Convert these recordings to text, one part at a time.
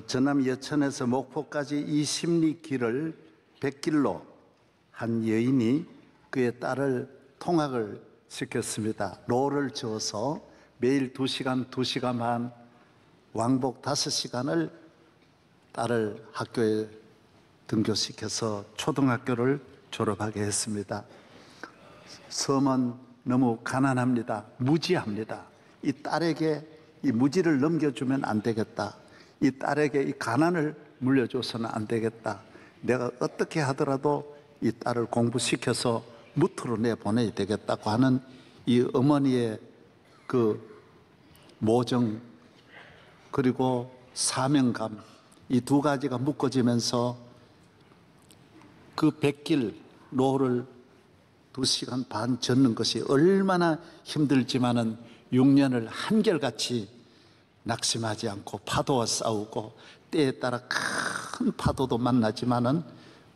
전남 여천에서 목포까지 이 십리길을 100길로 한 여인이 그의 딸을 통학을 시켰습니다. 로를 저어서 매일 2시간, 2시간 반, 왕복 5시간을 딸을 학교에 등교시켜서 초등학교를 졸업하게 했습니다. 섬은 너무 가난합니다. 무지합니다. 이 딸에게 이 무지를 넘겨주면 안 되겠다. 이 딸에게 이 가난을 물려줘서는 안 되겠다. 내가 어떻게 하더라도 이 딸을 공부시켜서 무트로 내보내야 되겠다고 하는 이 어머니의 그 모정 그리고 사명감, 이 두 가지가 묶어지면서 그 100길 로를 2시간 반 젓는 것이 얼마나 힘들지만은 6년을 한결같이 낙심하지 않고 파도와 싸우고 때에 따라 큰 파도도 만나지만은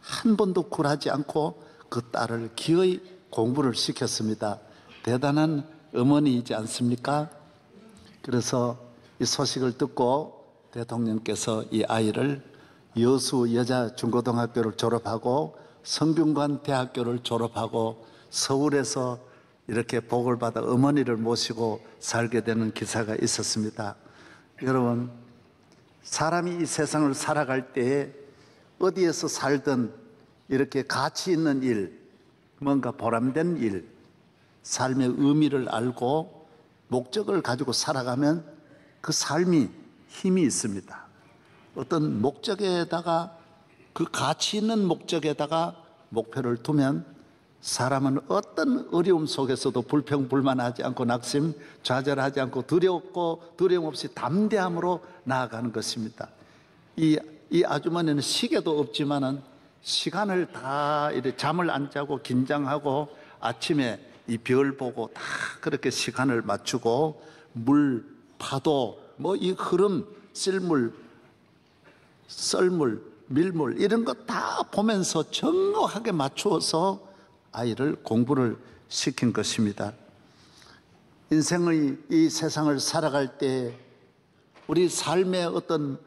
한 번도 굴하지 않고 그 딸을 기어이 공부를 시켰습니다. 대단한 어머니이지 않습니까? 그래서 이 소식을 듣고 대통령께서 이 아이를 여수 여자중고등학교를 졸업하고 성균관 대학교를 졸업하고 서울에서 이렇게 복을 받아 어머니를 모시고 살게 되는 기사가 있었습니다. 여러분, 사람이 이 세상을 살아갈 때에 어디에서 살든 이렇게 가치 있는 일, 뭔가 보람된 일, 삶의 의미를 알고 목적을 가지고 살아가면 그 삶이 힘이 있습니다. 어떤 목적에다가 그 가치 있는 목적에다가 목표를 두면 사람은 어떤 어려움 속에서도 불평불만하지 않고 낙심, 좌절하지 않고 두려움 없이 담대함으로 나아가는 것입니다. 이 아주머니는 시계도 없지만은 시간을 다 이렇게 잠을 안 자고 긴장하고 아침에 이 별 보고 다 그렇게 시간을 맞추고 물, 파도, 뭐 이 흐름, 실물, 썰물, 밀물 이런 거 다 보면서 정확하게 맞추어서 아이를 공부를 시킨 것입니다. 인생의 이 세상을 살아갈 때 우리 삶의 어떤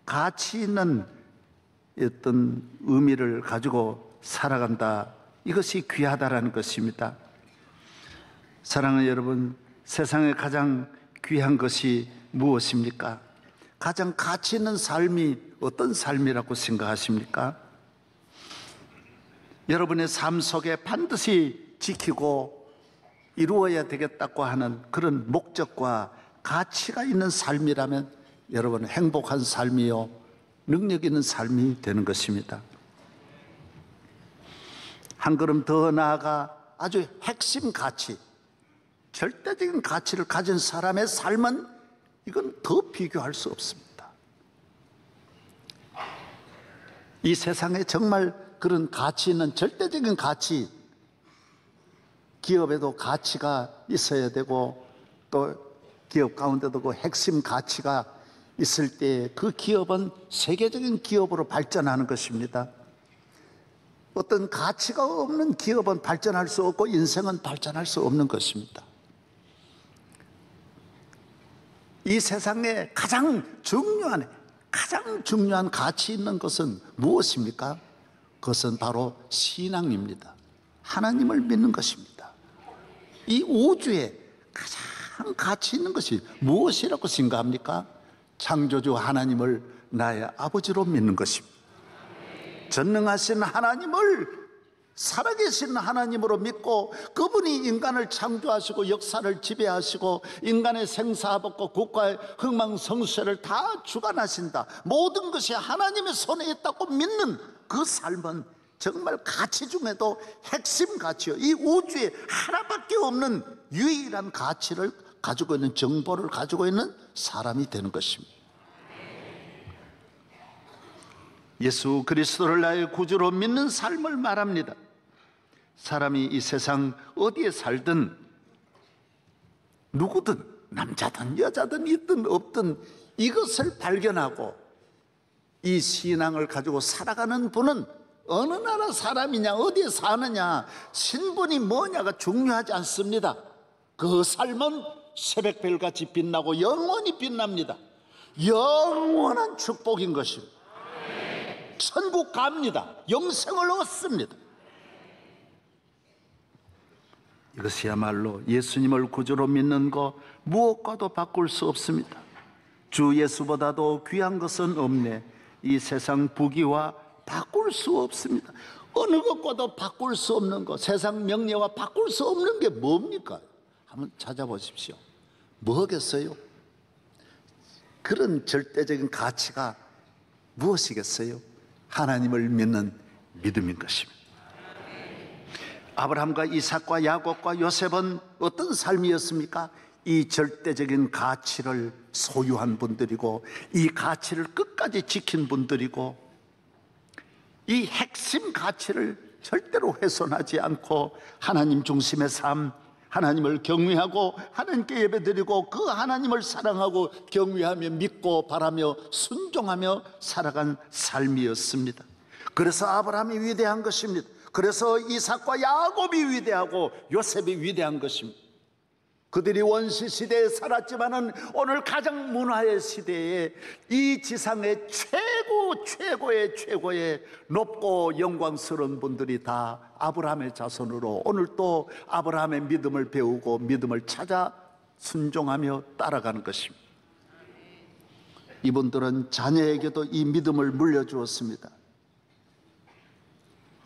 가치 있는 어떤 의미를 가지고 살아간다. 이것이 귀하다라는 것입니다. 사랑하는 여러분, 세상에 가장 귀한 것이 무엇입니까? 가장 가치 있는 삶이 어떤 삶이라고 생각하십니까? 여러분의 삶 속에 반드시 지키고 이루어야 되겠다고 하는 그런 목적과 가치가 있는 삶이라면 여러분은 행복한 삶이요, 능력 있는 삶이 되는 것입니다. 한 걸음 더 나아가 아주 핵심 가치, 절대적인 가치를 가진 사람의 삶은 이건 더 비교할 수 없습니다. 이 세상에 정말 그런 가치 있는 절대적인 가치, 기업에도 가치가 있어야 되고 또 기업 가운데도 그 핵심 가치가 있을 때 그 기업은 세계적인 기업으로 발전하는 것입니다. 어떤 가치가 없는 기업은 발전할 수 없고 인생은 발전할 수 없는 것입니다. 이 세상에 가장 중요한 가치 있는 것은 무엇입니까? 그것은 바로 신앙입니다. 하나님을 믿는 것입니다. 이 우주에 가장 가치 있는 것이 무엇이라고 생각합니까? 창조주 하나님을 나의 아버지로 믿는 것입니다. 전능하신 하나님을 살아계신 하나님으로 믿고 그분이 인간을 창조하시고 역사를 지배하시고 인간의 생사복고 국가의 흥망성쇠를 다 주관하신다. 모든 것이 하나님의 손에 있다고 믿는 그 삶은 정말 가치 중에도 핵심 가치요, 이 우주에 하나밖에 없는 유일한 가치를 가지고 있는, 정보를 가지고 있는 사람이 되는 것입니다. 예수 그리스도를 나의 구주로 믿는 삶을 말합니다. 사람이 이 세상 어디에 살든 누구든 남자든 여자든 있든 없든 이것을 발견하고 이 신앙을 가지고 살아가는 분은 어느 나라 사람이냐, 어디에 사느냐, 신분이 뭐냐가 중요하지 않습니다. 그 삶은 새벽별같이 빛나고 영원히 빛납니다. 영원한 축복인 것입니다. 천국 갑니다. 영생을 얻습니다. 이것이야말로 예수님을 구주로 믿는 것 무엇과도 바꿀 수 없습니다. 주 예수보다도 귀한 것은 없네. 이 세상 부귀와 바꿀 수 없습니다. 어느 것과도 바꿀 수 없는 것, 세상 명예와 바꿀 수 없는 게 뭡니까? 한번 찾아보십시오. 뭐겠어요? 그런 절대적인 가치가 무엇이겠어요? 하나님을 믿는 믿음인 것입니다. 아브라함과 이삭과 야곱과 요셉은 어떤 삶이었습니까? 이 절대적인 가치를 소유한 분들이고, 이 가치를 끝까지 지킨 분들이고, 이 핵심 가치를 절대로 훼손하지 않고 하나님 중심의 삶, 하나님을 경외하고 하나님께 예배드리고 그 하나님을 사랑하고 경외하며 믿고 바라며 순종하며 살아간 삶이었습니다. 그래서 아브라함이 위대한 것입니다. 그래서 이삭과 야곱이 위대하고 요셉이 위대한 것입니다. 그들이 원시 시대에 살았지만은 오늘 가장 문화의 시대에 이 지상의 최고의 높고 영광스러운 분들이 다 아브라함의 자손으로 오늘 또 아브라함의 믿음을 배우고 믿음을 찾아 순종하며 따라가는 것입니다. 이분들은 자녀에게도 이 믿음을 물려주었습니다.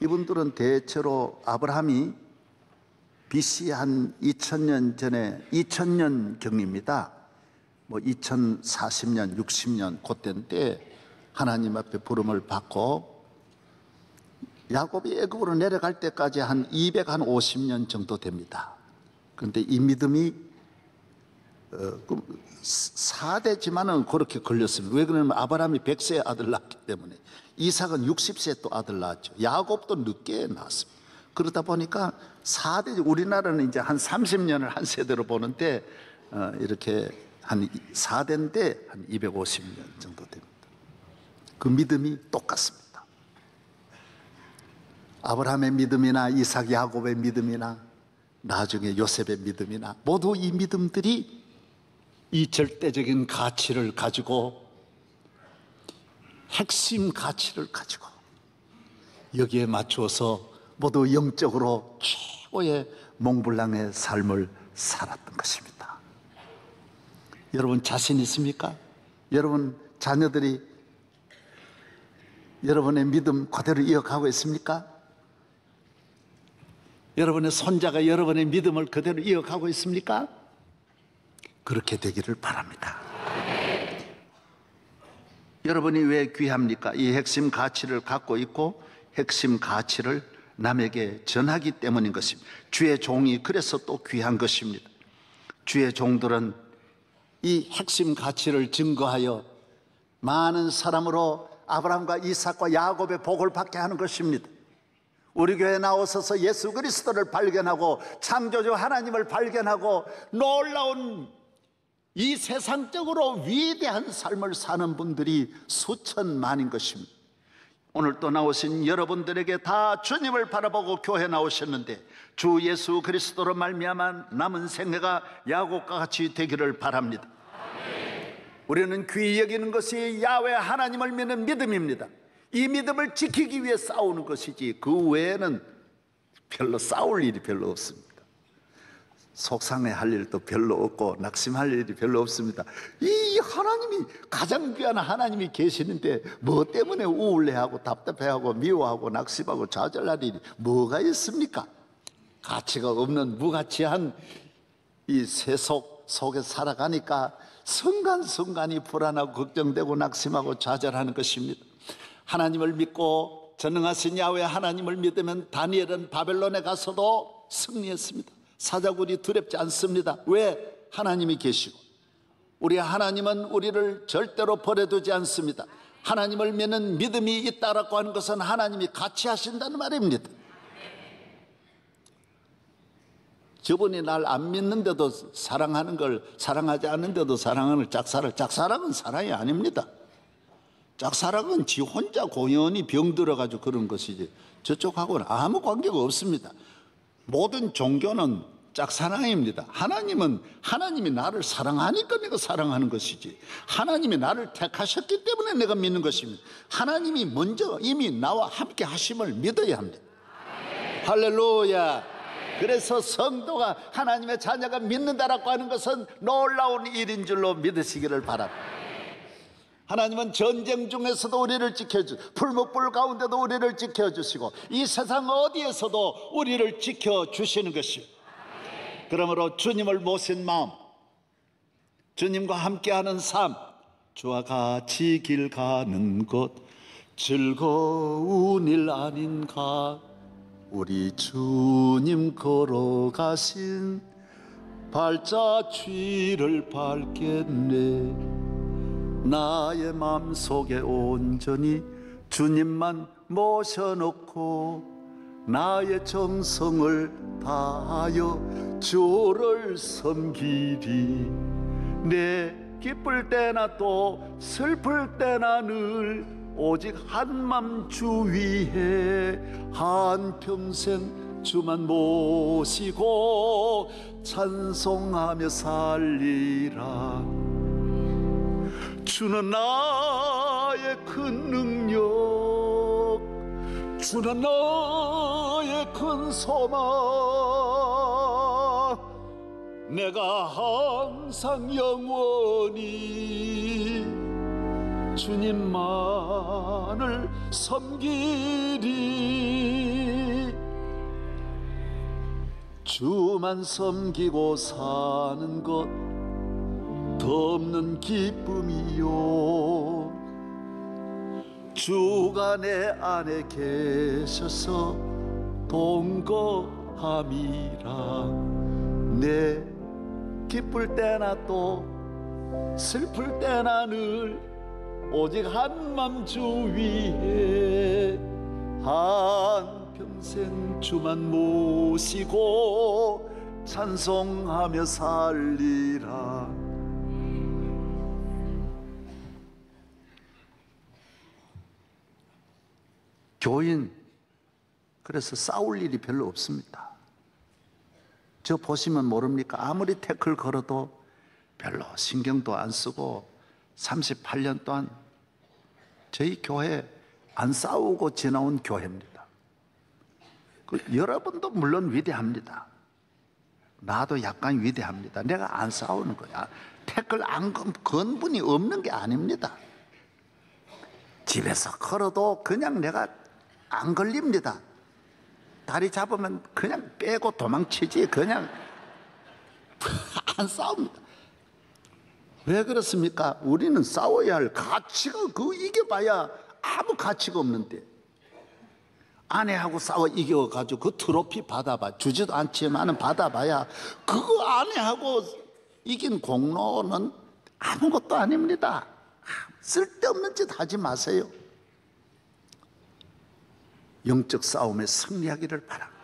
이분들은 대체로 아브라함이 BC 한 2000년 전에 2000년 경입니다. 2040년, 60년 그때 하나님 앞에 부름을 받고 야곱이 애굽으로 내려갈 때까지 한 250년 정도 됩니다. 그런데 이 믿음이 4대지만은 그렇게 걸렸습니다. 왜 그러냐면 아브라함이 100세에 아들 낳았기 때문에, 이삭은 60세에 또 아들 낳았죠. 야곱도 늦게 낳았습니다. 그러다 보니까 4대, 우리나라는 이제 한 30년을 한 세대로 보는데 이렇게 한 4대인데 한 250년 정도 됩니다. 그 믿음이 똑같습니다. 아브라함의 믿음이나 이삭, 야곱의 믿음이나 나중에 요셉의 믿음이나 모두 이 믿음들이 이 절대적인 가치를 가지고, 핵심 가치를 가지고 여기에 맞추어서 모두 영적으로 최고의 몽블랑의 삶을 살았던 것입니다. 여러분 자신 있습니까? 여러분 자녀들이 여러분의 믿음 그대로 이어가고 있습니까? 여러분의 손자가 여러분의 믿음을 그대로 이어가고 있습니까? 그렇게 되기를 바랍니다. 여러분이 왜 귀합니까? 이 핵심 가치를 갖고 있고 핵심 가치를 남에게 전하기 때문인 것입니다. 주의 종이 그래서 또 귀한 것입니다. 주의 종들은 이 핵심 가치를 증거하여 많은 사람으로 아브라함과 이삭과 야곱의 복을 받게 하는 것입니다. 우리 교회에 나오셔서 예수 그리스도를 발견하고 창조주 하나님을 발견하고 놀라운 이 세상적으로 위대한 삶을 사는 분들이 수천만인 것입니다. 오늘 또 나오신 여러분들에게 다 주님을 바라보고 교회 나오셨는데 주 예수 그리스도로 말미암아 남은 생애가 야곱과 같이 되기를 바랍니다. 우리는 귀히 여기는 것이 야훼 하나님을 믿는 믿음입니다. 이 믿음을 지키기 위해 싸우는 것이지 그 외에는 별로 싸울 일이 별로 없습니다. 속상해할 일도 별로 없고 낙심할 일이 별로 없습니다. 이 하나님이 가장 귀한 하나님이 계시는데 뭐 때문에 우울해하고 답답해하고 미워하고 낙심하고 좌절할 일이 뭐가 있습니까? 가치가 없는 무가치한 이 세속 속에 살아가니까 순간순간이 불안하고 걱정되고 낙심하고 좌절하는 것입니다. 하나님을 믿고 전능하신 야훼 하나님을 믿으면 다니엘은 바벨론에 가서도 승리했습니다. 사자굴이 두렵지 않습니다. 왜? 하나님이 계시고 우리 하나님은 우리를 절대로 버려두지 않습니다. 하나님을 믿는 믿음이 있다라고 하는 것은 하나님이 같이 하신다는 말입니다. 저분이 날 안 믿는데도 사랑하는 걸 사랑하지 않는데도 사랑하는 짝사랑은 사랑이 아닙니다. 짝사랑은 지 혼자 고연히 병들어가지고 그런 것이지 저쪽하고는 아무 관계가 없습니다. 모든 종교는 짝사랑입니다. 하나님이 나를 사랑하니까 내가 사랑하는 것이지, 하나님이 나를 택하셨기 때문에 내가 믿는 것입니다. 하나님이 먼저 이미 나와 함께 하심을 믿어야 합니다. 할렐루야. 그래서 성도가 하나님의 자녀가 믿는다라고 하는 것은 놀라운 일인 줄로 믿으시기를 바랍니다. 하나님은 전쟁 중에서도 우리를 지켜주시고, 풀목불 가운데도 우리를 지켜주시고, 이 세상 어디에서도 우리를 지켜주시는 것입니다. 그러므로 주님을 모신 마음, 주님과 함께하는 삶, 주와 같이 길 가는 것 즐거운 일 아닌가. 우리 주님 걸어가신 발자취를 밟겠네. 나의 맘속에 온전히 주님만 모셔놓고 나의 정성을 다하여 주를 섬기리. 내 기쁠 때나 또 슬플 때나 늘 오직 한맘 주 위에 한평생 주만 모시고 찬송하며 살리라. 주는 나의 큰 능력, 주는 나의 큰 소망. 내가 항상 영원히 주님만을 섬기리. 주만 섬기고 사는 것 덮는 기쁨이요. 주가 내 안에 계셔서 동거함이라. 내 기쁠 때나 또 슬플 때나 늘 오직 한맘 주 위에 한평생 주만 모시고 찬송하며 살리라. 교인, 그래서 싸울 일이 별로 없습니다. 저 보시면 모릅니까? 아무리 태클 걸어도 별로 신경도 안 쓰고 38년 동안 저희 교회 안 싸우고 지나온 교회입니다. 여러분도 물론 위대합니다. 나도 약간 위대합니다. 내가 안 싸우는 거야. 태클 안 건 분이 없는 게 아닙니다. 집에서 걸어도 그냥 내가 안 걸립니다. 다리 잡으면 그냥 빼고 도망치지 그냥 안 싸웁니다. 왜 그렇습니까? 우리는 싸워야 할 가치가, 그 이겨봐야 아무 가치가 없는데, 아내하고 싸워 이겨가지고 그 트로피 받아봐, 주지도 않지만 받아봐야 그거 아내하고 이긴 공로는 아무것도 아닙니다. 쓸데없는 짓 하지 마세요. 영적 싸움에 승리하기를 바랍니다.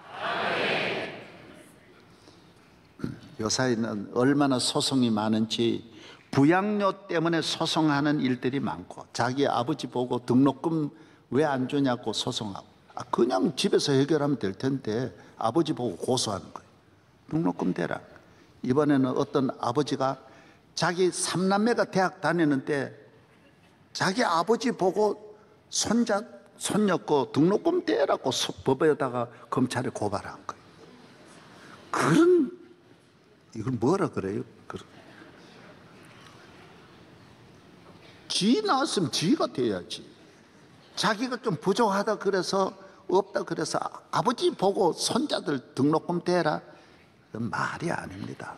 요사이는 얼마나 소송이 많은지, 부양료 때문에 소송하는 일들이 많고, 자기 아버지 보고 등록금 왜 안 주냐고 소송하고, 그냥 집에서 해결하면 될 텐데 아버지 보고 고소하는 거예요. 등록금 대라. 이번에는 어떤 아버지가 자기 삼남매가 대학 다니는데 자기 아버지 보고 손녀 거 등록금 대라고 법에다가 검찰에 고발한 거예요. 이걸 뭐라 그래요? 지 낳았으면 지가 돼야지. 자기가 좀 부족하다 그래서 없다 그래서 아버지 보고 손자들 등록금 대라, 그건 말이 아닙니다.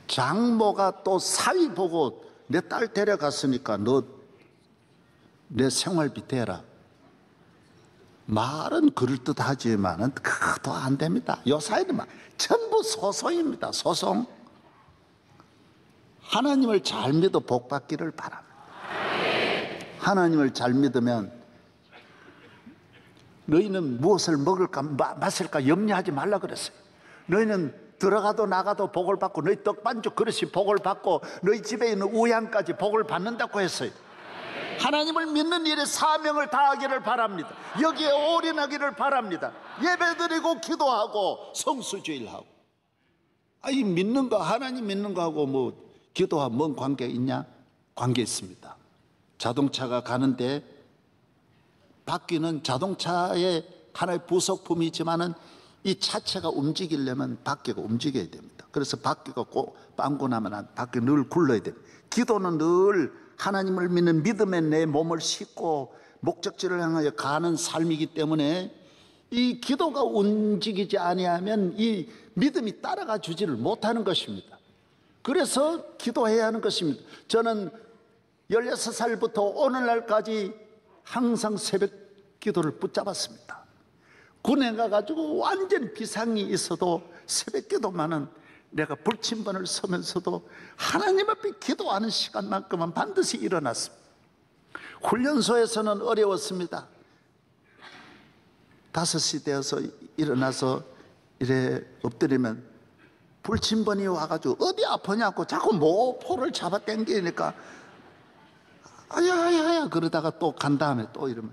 장모가 또 사위 보고 내 딸 데려갔으니까 너 내 생활비 대라. 말은 그럴듯하지만은 그것도 안 됩니다. 요사이는 전부 소송입니다. 소송. 하나님을 잘 믿어 복 받기를 바랍니다. 하나님을 잘 믿으면 너희는 무엇을 먹을까 마실까 염려하지 말라 그랬어요. 너희는 들어가도 나가도 복을 받고, 너희 떡반죽 그릇이 복을 받고, 너희 집에 있는 우양까지 복을 받는다고 했어요. 하나님을 믿는 일에 사명을 다하기를 바랍니다. 여기에 올인하기를 바랍니다. 예배드리고 기도하고 성수주일하고. 아니, 믿는 거, 하나님 믿는 거하고 뭐 기도와 뭔 관계 있냐? 관계 있습니다. 자동차가 가는데 바퀴는 자동차의 하나의 부속품이지만은 이 차체가 움직이려면 바퀴가 움직여야 됩니다. 그래서 바퀴가 꼭 빵고 나면 바퀴 늘 굴러야 됩니다. 기도는 늘 하나님을 믿는 믿음에 내 몸을 싣고 목적지를 향하여 가는 삶이기 때문에 이 기도가 움직이지 아니하면 이 믿음이 따라가 주지를 못하는 것입니다. 그래서 기도해야 하는 것입니다. 저는 16살부터 오늘날까지 항상 새벽 기도를 붙잡았습니다. 군에 가가지고 완전 비상이 있어도 새벽 기도만은 내가 불침번을 서면서도 하나님 앞에 기도하는 시간만큼은 반드시 일어났습니다. 훈련소에서는 어려웠습니다. 5시 되어서 일어나서 이래 엎드리면 불침번이 와가지고 어디 아프냐고 자꾸 모포를 잡아 당기니까 아야야야 그러다가 또 간 다음에 또 이러면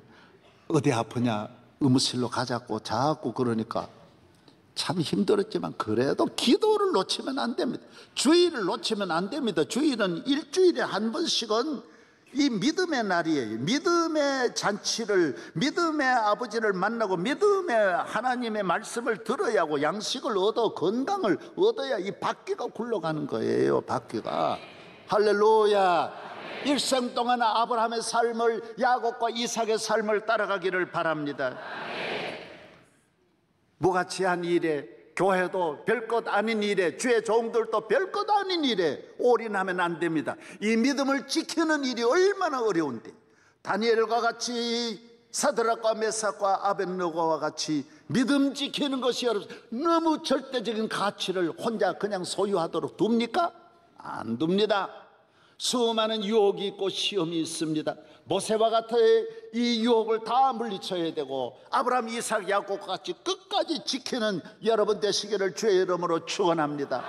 어디 아프냐 의무실로 가자고 자꾸 그러니까 참 힘들었지만 그래도 기도를 놓치면 안 됩니다. 주일을 놓치면 안 됩니다. 주일은 일주일에 한 번씩은 이 믿음의 날이에요. 믿음의 잔치를, 믿음의 아버지를 만나고 믿음의 하나님의 말씀을 들어야 하고 양식을 얻어 건강을 얻어야 이 바퀴가 굴러가는 거예요. 바퀴가. 할렐루야. 일생 동안 아브라함의 삶을, 야곱과 이삭의 삶을 따라가기를 바랍니다. 무가치한 일에, 교회도 별것 아닌 일에, 주의 종들도 별것 아닌 일에 올인하면 안 됩니다. 이 믿음을 지키는 일이 얼마나 어려운데, 다니엘과 같이, 사드락과 메삭과 아벳느고와 같이 믿음 지키는 것이 너무 절대적인 가치를 혼자 그냥 소유하도록 둡니까? 안 둡니다. 수많은 유혹이 있고 시험이 있습니다. 모세와 같은 이 유혹을 다 물리쳐야 되고 아브라함, 이삭, 야곱과 같이 끝까지 지키는 여러분 되시기를 주의 이름으로 축원합니다.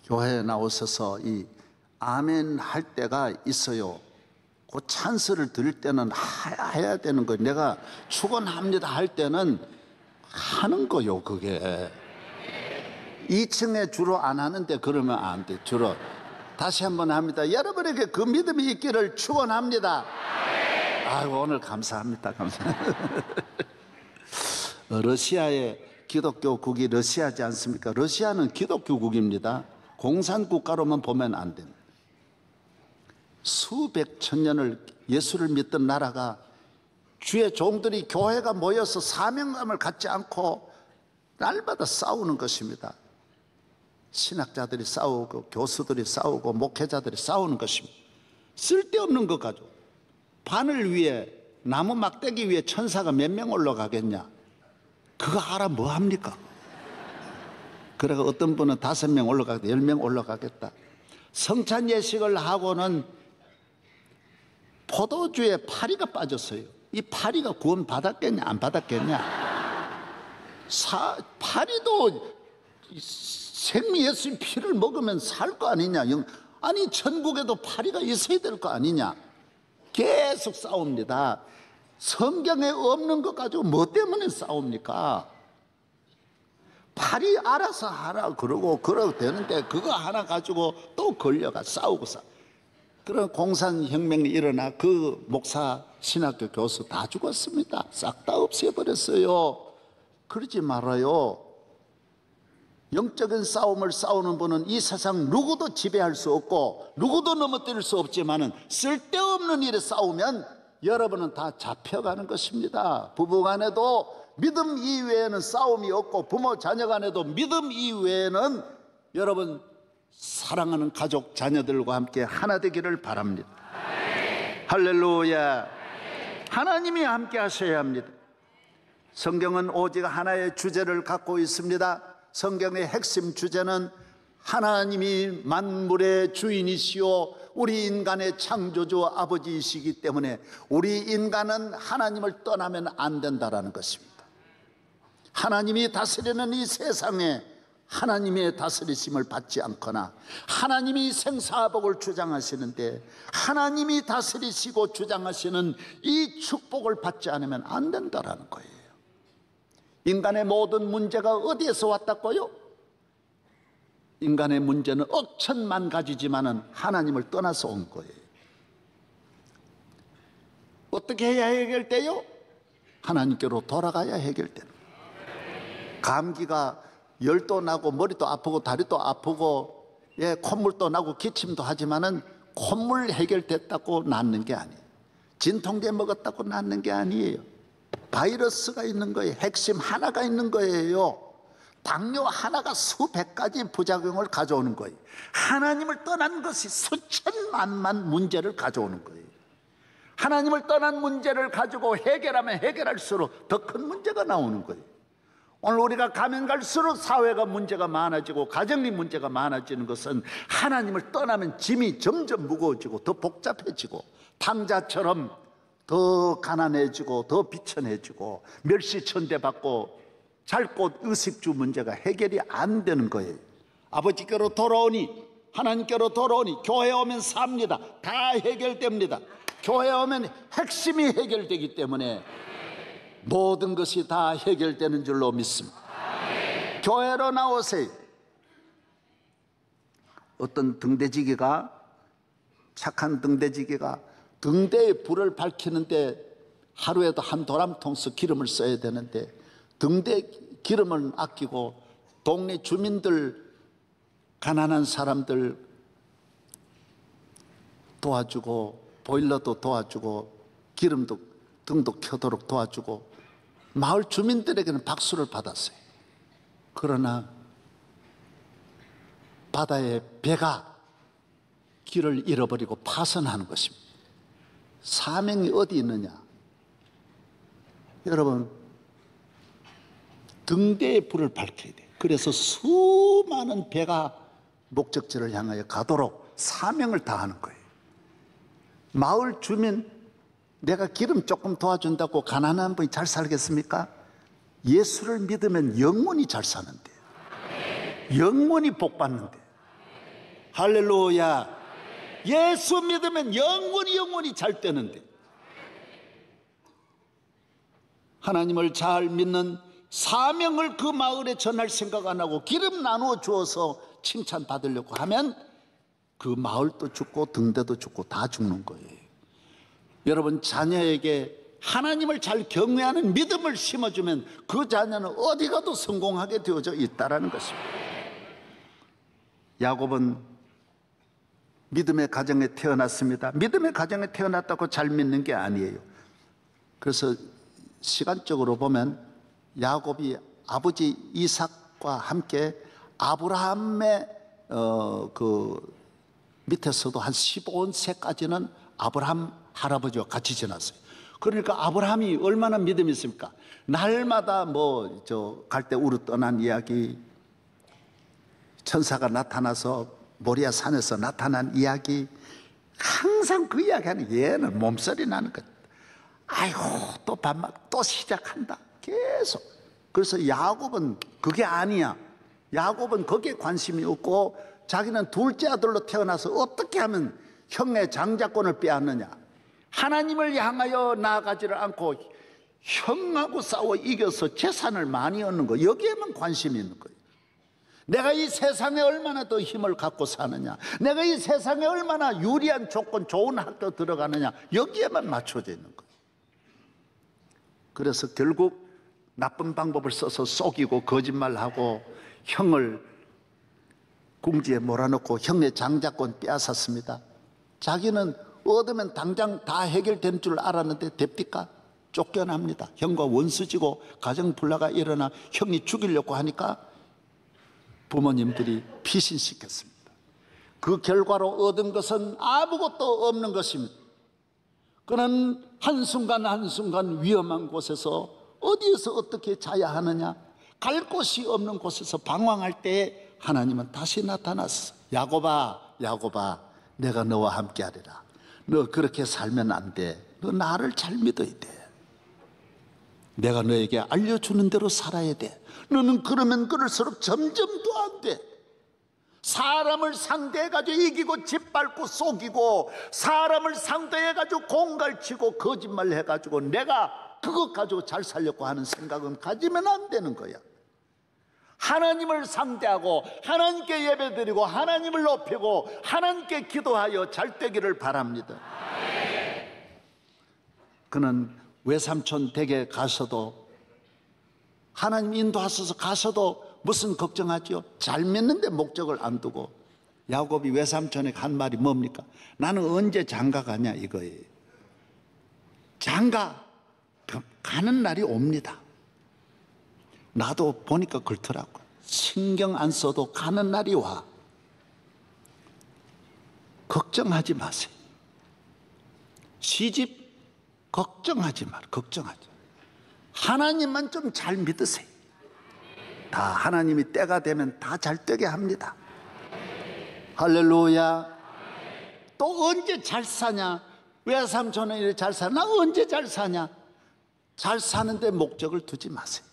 교회에 나오셔서 이 아멘 할 때가 있어요. 그 찬스를 드릴 때는 해야 되는 거예요. 내가 축원합니다 할 때는 하는 거요. 그게 2층에 주로 안 하는데 그러면 안 돼. 주로 다시 한번 합니다. 여러분에게 그 믿음이 있기를 축원합니다. 아이고 오늘 감사합니다. 감사합니다. 러시아의 기독교국이 러시아지 않습니까? 러시아는 기독교국입니다. 공산국가로만 보면 안 됩니다. 수백 천년을 예수를 믿던 나라가 주의 종들이 교회가 모여서 사명감을 갖지 않고 날마다 싸우는 것입니다. 신학자들이 싸우고 교수들이 싸우고 목회자들이 싸우는 것입니다. 쓸데없는 것 가지고 바늘 위에 나무 막대기 위에 천사가 몇 명 올라가겠냐? 그거 알아 뭐 합니까? 그래가 어떤 분은 5명 올라가겠다, 10명 올라가겠다. 성찬 예식을 하고는 포도주에 파리가 빠졌어요. 이 파리가 구원 받았겠냐 안 받았겠냐? 파리도 생미 예수의 피를 먹으면 살 거 아니냐? 아니 천국에도 파리가 있어야 될 거 아니냐? 계속 싸웁니다. 성경에 없는 것 가지고 뭐 때문에 싸웁니까? 파리 알아서 하라 그러고 되는데 그거 하나 가지고 또 걸려가 싸우고 그런 공산혁명이 일어나 그 목사, 신학교 교수 다 죽었습니다. 싹 다 없애버렸어요. 그러지 말아요. 영적인 싸움을 싸우는 분은 이 세상 누구도 지배할 수 없고 누구도 넘어뜨릴 수 없지만은 쓸데없는 일에 싸우면 여러분은 다 잡혀가는 것입니다. 부부간에도 믿음 이외에는 싸움이 없고 부모 자녀 간에도 믿음 이외에는 여러분 사랑하는 가족 자녀들과 함께 하나 되기를 바랍니다. 할렐루야. 하나님이 함께 하셔야 합니다. 성경은 오직 하나의 주제를 갖고 있습니다. 성경의 핵심 주제는 하나님이 만물의 주인이시오 우리 인간의 창조주 아버지이시기 때문에 우리 인간은 하나님을 떠나면 안 된다라는 것입니다. 하나님이 다스리는 이 세상에 하나님의 다스리심을 받지 않거나 하나님이 생사복을 주장하시는데 하나님이 다스리시고 주장하시는 이 축복을 받지 않으면 안 된다라는 거예요. 인간의 모든 문제가 어디에서 왔다고요? 인간의 문제는 억천만 가지지만은 하나님을 떠나서 온 거예요. 어떻게 해야 해결돼요? 하나님께로 돌아가야 해결되는 거예요. 감기가 열도 나고 머리도 아프고 다리도 아프고 콧물도 나고 기침도 하지만은 콧물 해결됐다고 낫는 게 아니에요. 진통제 먹었다고 낫는 게 아니에요. 바이러스가 있는 거예요. 핵심 하나가 있는 거예요. 당뇨 하나가 수백 가지 부작용을 가져오는 거예요. 하나님을 떠난 것이 수천만만 문제를 가져오는 거예요. 하나님을 떠난 문제를 가지고 해결하면 해결할수록 더 큰 문제가 나오는 거예요. 오늘 우리가 가면 갈수록 사회가 문제가 많아지고 가정이 문제가 많아지는 것은 하나님을 떠나면 짐이 점점 무거워지고 더 복잡해지고 탕자처럼 더 가난해지고 더 비천해지고 멸시천대받고 잘 곳 의식주 문제가 해결이 안 되는 거예요. 아버지께로 돌아오니 하나님께로 돌아오니 교회에 오면 삽니다. 다 해결됩니다. 교회에 오면 핵심이 해결되기 때문에 모든 것이 다 해결되는 줄로 믿습니다. 교회로 나오세요. 어떤 등대지기가 착한 등대지기가 등대에 불을 밝히는데 하루에도 한 도람통씩 기름을 써야 되는데 등대 기름을 아끼고 동네 주민들 가난한 사람들 도와주고 보일러도 도와주고 기름도 등도 켜도록 도와주고 마을 주민들에게는 박수를 받았어요. 그러나 바다의 배가 길을 잃어버리고 파선하는 것입니다. 사명이 어디 있느냐? 여러분, 등대에 불을 밝혀야 돼요. 그래서 수많은 배가 목적지를 향하여 가도록 사명을 다하는 거예요. 마을 주민, 내가 기름 조금 도와준다고 가난한 분이 잘 살겠습니까? 예수를 믿으면 영원히 잘 사는데, 영원히 복 받는데. 할렐루야. 예수 믿으면 영원히 잘 되는데, 하나님을 잘 믿는 사명을 그 마을에 전할 생각 안 하고 기름 나누어 주어서 칭찬 받으려고 하면 그 마을도 죽고 등대도 죽고 다 죽는 거예요. 여러분, 자녀에게 하나님을 잘 경외하는 믿음을 심어주면 그 자녀는 어디 가도 성공하게 되어져 있다는 것입니다. 야곱은 믿음의 가정에 태어났습니다. 믿음의 가정에 태어났다고 잘 믿는 게 아니에요. 그래서 시간적으로 보면 야곱이 아버지 이삭과 함께 아브라함의 그 밑에서도 한 15세까지는 아브라함 할아버지와 같이 지났어요. 그러니까 아브라함이 얼마나 믿음이 있습니까? 날마다 갈 때 우르 떠난 이야기, 천사가 나타나서 모리아 산에서 나타난 이야기, 항상 그 이야기하는 얘는 몸살이 나는 거예요. 아이고, 또 밤마다 또 시작한다. 계속. 그래서 야곱은 그게 아니야. 야곱은 거기에 관심이 없고 자기는 둘째 아들로 태어나서 어떻게 하면 형의 장자권을 빼앗느냐, 하나님을 향하여 나아가지를 않고 형하고 싸워 이겨서 재산을 많이 얻는 거, 여기에만 관심이 있는 거예요. 내가 이 세상에 얼마나 더 힘을 갖고 사느냐, 내가 이 세상에 얼마나 유리한 조건, 좋은 학교 들어가느냐, 여기에만 맞춰져 있는 거예요. 그래서 결국 나쁜 방법을 써서 속이고 거짓말하고 형을 궁지에 몰아넣고 형의 장자권 빼앗았습니다. 자기는 얻으면 당장 다 해결된 줄 알았는데 됩니까? 쫓겨납니다. 형과 원수지고 가정불화가 일어나 형이 죽이려고 하니까 부모님들이 피신시켰습니다. 그 결과로 얻은 것은 아무것도 없는 것입니다. 그는 한순간 한순간 위험한 곳에서 어디에서 어떻게 자야 하느냐, 갈 곳이 없는 곳에서 방황할 때 하나님은 다시 나타났어. 야곱아, 야곱아, 내가 너와 함께 하리라. 너 그렇게 살면 안 돼. 너 나를 잘 믿어야 돼. 내가 너에게 알려주는 대로 살아야 돼. 너는 그러면 그럴수록 점점 더 안 돼. 사람을 상대해가지고 이기고 짓밟고 속이고 사람을 상대해가지고 공갈치고 거짓말해가지고 내가 그것 가지고 잘 살려고 하는 생각은 가지면 안 되는 거야. 하나님을 상대하고 하나님께 예배드리고 하나님을 높이고 하나님께 기도하여 잘 되기를 바랍니다. 그는 외삼촌 댁에 가서도 하나님 인도하셔서 가서도 무슨 걱정하죠? 잘 믿는데 목적을 안 두고 야곱이 외삼촌에게 한 말이 뭡니까? 나는 언제 장가 가냐 이거예요. 장가 가는 날이 옵니다. 나도 보니까 그렇더라고. 신경 안 써도 가는 날이 와. 걱정하지 마세요. 시집 걱정하지 마라. 걱정하지. 하나님만 좀 잘 믿으세요. 다 하나님이 때가 되면 다 잘 되게 합니다. 할렐루야. 또 언제 잘 사냐? 외삼촌은 이렇게 잘 사냐? 나 언제 잘 사냐? 잘 사는데 목적을 두지 마세요.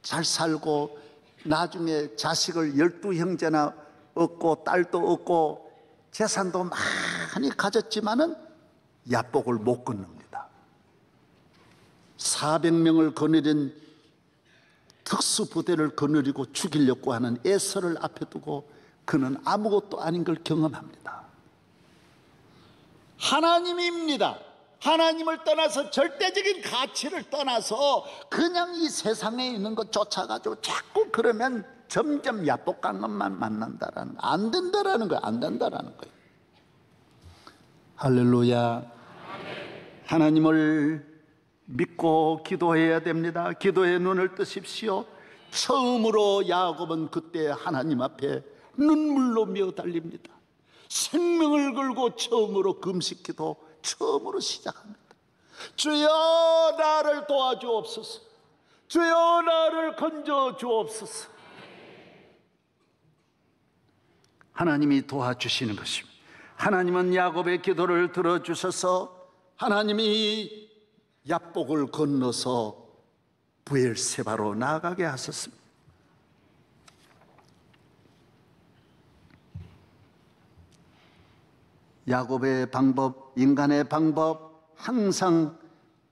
잘 살고 나중에 자식을 12형제나 얻고 딸도 얻고 재산도 많이 가졌지만은 야복을 못 끊습니다. 400명을 거느린 특수부대를 거느리고 죽이려고 하는 에서를 앞에 두고 그는 아무것도 아닌 걸 경험합니다. 하나님입니다. 하나님을 떠나서 절대적인 가치를 떠나서 그냥 이 세상에 있는 것 쫓아가지고 자꾸 그러면 점점 야복간 것만 만난다라는, 안 된다라는 거예요. 안 된다라는 거예요. 할렐루야. 하나님을 믿고 기도해야 됩니다. 기도의 눈을 뜨십시오. 처음으로 야곱은 그때 하나님 앞에 눈물로 매어달립니다. 생명을 걸고 처음으로 금식기도 처음으로 시작합니다. 주여 나를 도와주옵소서. 주여 나를 건져 주옵소서. 하나님이 도와주시는 것입니다. 하나님은 야곱의 기도를 들어주셔서 하나님이 야복을 건너서 브엘세바로 나아가게 하셨습니다. 야곱의 방법, 인간의 방법, 항상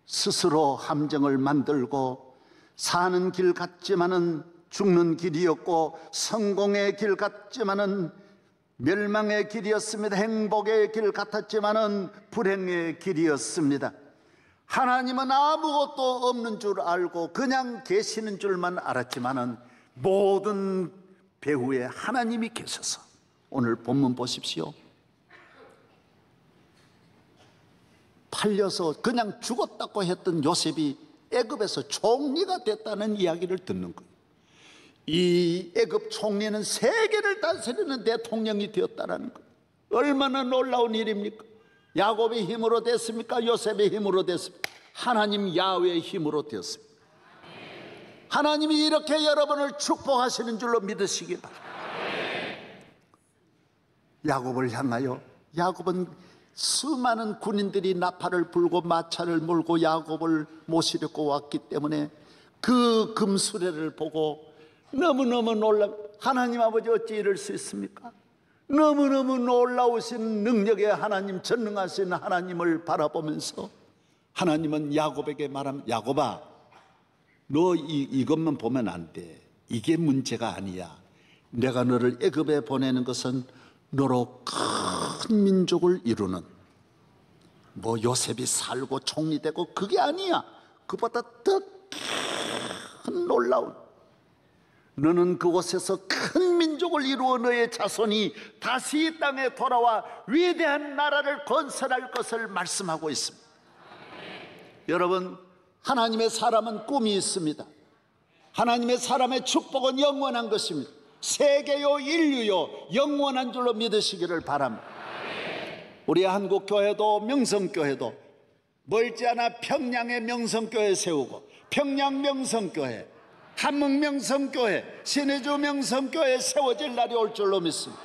스스로 함정을 만들고 사는 길 같지만은 죽는 길이었고 성공의 길 같지만은 멸망의 길이었습니다. 행복의 길 같았지만은 불행의 길이었습니다. 하나님은 아무것도 없는 줄 알고 그냥 계시는 줄만 알았지만은 모든 배후에 하나님이 계셔서 오늘 본문 보십시오. 팔려서 그냥 죽었다고 했던 요셉이 애굽에서 총리가 됐다는 이야기를 듣는 거예요. 이 애굽 총리는 세계를 다스리는 대통령이 되었다는 거예요. 얼마나 놀라운 일입니까? 야곱의 힘으로 됐습니까? 요셉의 힘으로 됐습니까? 하나님 야훼의 힘으로 되었습니다. 하나님이 이렇게 여러분을 축복하시는 줄로 믿으시기 바랍니다. 야곱을 향하여 야곱은 수많은 군인들이 나팔을 불고 마차를 몰고 야곱을 모시려고 왔기 때문에 그 금수레를 보고 너무너무 하나님 아버지 어찌 이럴 수 있습니까? 너무너무 놀라우신 능력의 하나님, 전능하신 하나님을 바라보면서 하나님은 야곱에게 말합니다. 야곱아, 너 이것만 보면 안 돼. 이게 문제가 아니야. 내가 너를 애굽에 보내는 것은 너로 큰 민족을 이루는, 뭐 요셉이 살고 총리되고 그게 아니야. 그보다 더 큰 놀라운, 너는 그곳에서 큰 민족을 이루어 너의 자손이 다시 이 땅에 돌아와 위대한 나라를 건설할 것을 말씀하고 있습니다. 여러분, 하나님의 사람은 꿈이 있습니다. 하나님의 사람의 축복은 영원한 것입니다. 세계요 인류요 영원한 줄로 믿으시기를 바랍니다. 우리 한국교회도 명성교회도 멀지 않아 평양의 명성교회 세우고 평양 명성교회, 함흥 명성교회, 신의주 명성교회 세워질 날이 올 줄로 믿습니다.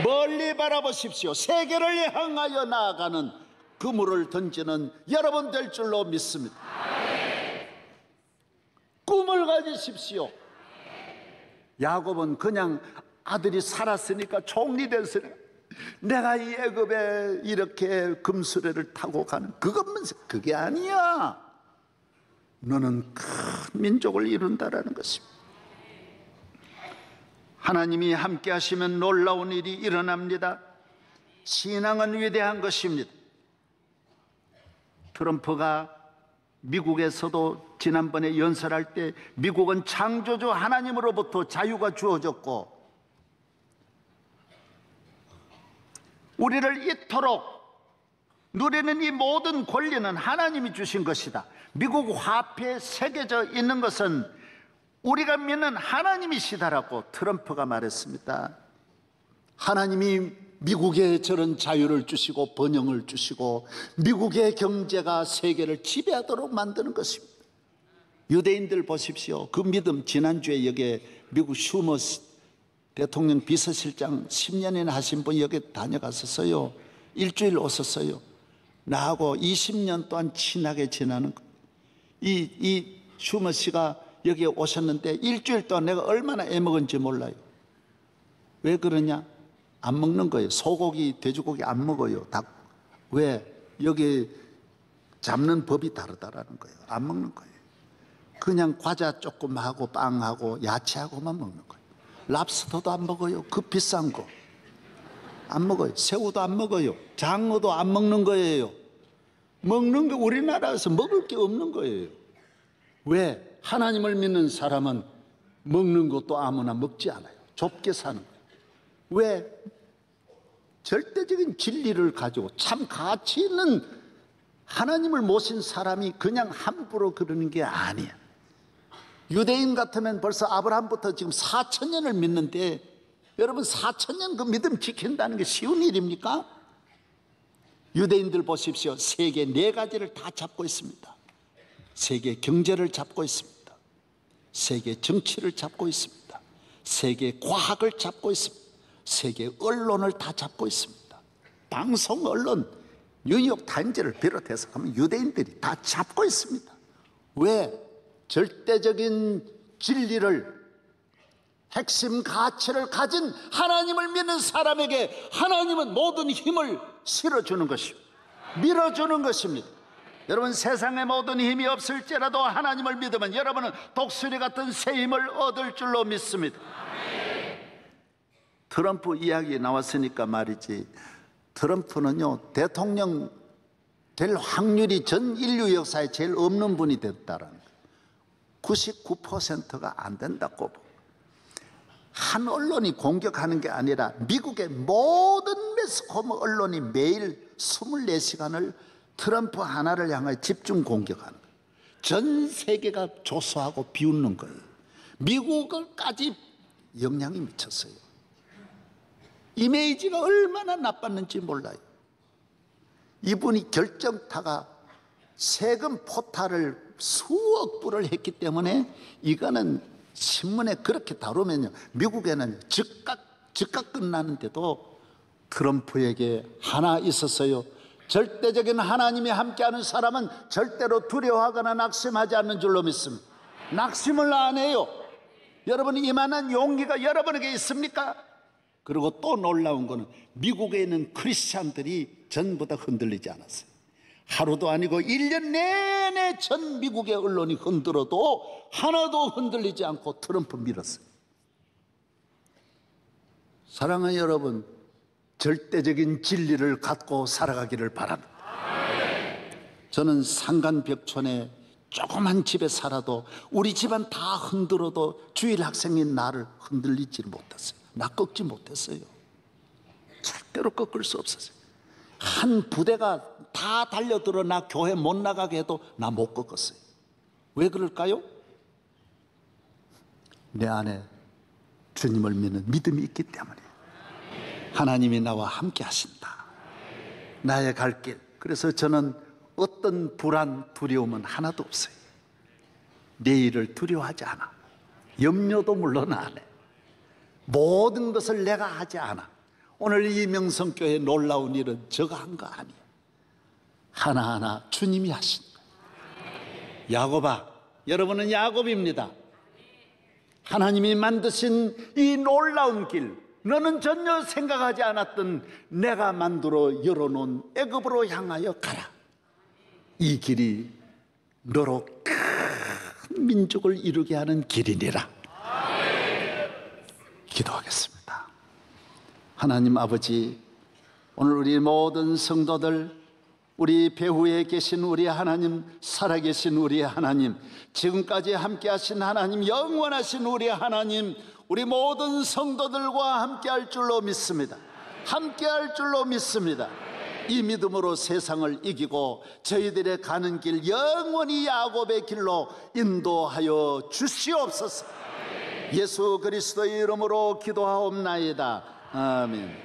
멀리 바라보십시오. 세계를 향하여 나아가는 그물을 던지는 여러분 될 줄로 믿습니다. 꿈을 가지십시오. 야곱은 그냥 아들이 살았으니까 총리 됐으니까 내가 이 애굽에 이렇게 금수레를 타고 가는 그것만, 그게 아니야. 너는 큰 민족을 이룬다라는 것입니다. 하나님이 함께 하시면 놀라운 일이 일어납니다. 신앙은 위대한 것입니다. 트럼프가 미국에서도 지난번에 연설할 때 미국은 창조주 하나님으로부터 자유가 주어졌고 우리를 이토록 누리는 이 모든 권리는 하나님이 주신 것이다. 미국 화폐에 새겨져 있는 것은 우리가 믿는 하나님이시다라고 트럼프가 말했습니다. 하나님이 미국에 저런 자유를 주시고 번영을 주시고 미국의 경제가 세계를 지배하도록 만드는 것입니다. 유대인들 보십시오. 그 믿음, 지난주에 여기에 미국 슈머스 대통령 비서실장 10년이나 하신 분이 여기 다녀갔었어요. 일주일 오셨어요. 나하고 20년 동안 친하게 지내는 거. 이 슈머 씨가 여기에 오셨는데 일주일 동안 내가 얼마나 애먹은지 몰라요. 왜 그러냐? 안 먹는 거예요. 소고기, 돼지고기 안 먹어요. 닭. 왜? 여기 잡는 법이 다르다라는 거예요. 안 먹는 거예요. 그냥 과자 조금 하고 빵하고 야채하고만 먹는 거예요. 랍스터도 안 먹어요. 그 비싼 거 안 먹어요. 새우도 안 먹어요. 장어도 안 먹는 거예요. 먹는 게 우리나라에서 먹을 게 없는 거예요. 왜? 하나님을 믿는 사람은 먹는 것도 아무나 먹지 않아요. 좁게 사는 거예요. 왜? 절대적인 진리를 가지고 참 가치 있는 하나님을 모신 사람이 그냥 함부로 그러는 게 아니야. 유대인 같으면 벌써 아브라함부터 지금 4,000년을 믿는데 여러분 4,000년 그 믿음 지킨다는 게 쉬운 일입니까? 유대인들 보십시오. 세계 4가지를 다 잡고 있습니다. 세계 경제를 잡고 있습니다. 세계 정치를 잡고 있습니다. 세계 과학을 잡고 있습니다. 세계 언론을 다 잡고 있습니다. 방송 언론, 뉴욕 타임즈를 비롯해서 하면 유대인들이 다 잡고 있습니다. 왜? 절대적인 진리를, 핵심 가치를 가진 하나님을 믿는 사람에게 하나님은 모든 힘을 실어주는 것입니다. 밀어주는 것입니다. 여러분, 세상에 모든 힘이 없을지라도 하나님을 믿으면 여러분은 독수리 같은 새 힘을 얻을 줄로 믿습니다. 트럼프 이야기 나왔으니까 말이지, 트럼프는요 대통령 될 확률이 전 인류 역사에 제일 없는 분이 됐다라는 거예요. 99%가 안 된다고. 한 언론이 공격하는 게 아니라 미국의 모든 매스컴 언론이 매일 24시간을 트럼프 하나를 향해 집중 공격하는 거예요. 전 세계가 조소하고 비웃는 거예요. 미국까지 영향이 미쳤어요. 이미지가 얼마나 나빴는지 몰라요. 이분이 결정타가 세금 포탈을 수억 불을 했기 때문에 이거는 신문에 그렇게 다루면요 미국에는 즉각 끝나는데도 트럼프에게 하나 있었어요. 절대적인 하나님이 함께하는 사람은 절대로 두려워하거나 낙심하지 않는 줄로 믿습니다. 낙심을 안 해요. 여러분, 이만한 용기가 여러분에게 있습니까? 그리고 또 놀라운 거는 미국에 있는 크리스찬들이 전부 다 흔들리지 않았어요. 하루도 아니고 1년 내내 전 미국의 언론이 흔들어도 하나도 흔들리지 않고 트럼프 밀었어요. 사랑하는 여러분, 절대적인 진리를 갖고 살아가기를 바랍니다. 저는 상간벽촌에 조그만 집에 살아도 우리 집안 다 흔들어도 주일 학생인 나를 흔들리지 못했어요. 나 꺾지 못했어요. 절대로 꺾을 수 없었어요. 한 부대가 다 달려들어 나 교회 못 나가게 해도 나 못 꺾었어요. 왜 그럴까요? 내 안에 주님을 믿는 믿음이 있기 때문에. 하나님이 나와 함께 하신다. 나의 갈 길. 그래서 저는 어떤 불안, 두려움은 하나도 없어요. 내일을 두려워하지 않아. 염려도 물론 안 해. 모든 것을 내가 하지 않아. 오늘 이 명성교회 놀라운 일은 저가 한 거 아니에요. 하나하나 주님이 하신 거예요. 야곱아, 여러분은 야곱입니다. 하나님이 만드신 이 놀라운 길, 너는 전혀 생각하지 않았던 내가 만들어 열어놓은 애굽으로 향하여 가라. 이 길이 너로 한 민족을 이루게 하는 길이니라. 기도하겠습니다. 하나님 아버지, 오늘 우리 모든 성도들, 우리 배후에 계신 우리 하나님, 살아계신 우리 하나님, 지금까지 함께 하신 하나님, 영원하신 우리 하나님, 우리 모든 성도들과 함께 할 줄로 믿습니다. 함께 할 줄로 믿습니다. 이 믿음으로 세상을 이기고 저희들의 가는 길 영원히 야곱의 길로 인도하여 주시옵소서. 예수 그리스도의 이름으로 기도하옵나이다. 아멘.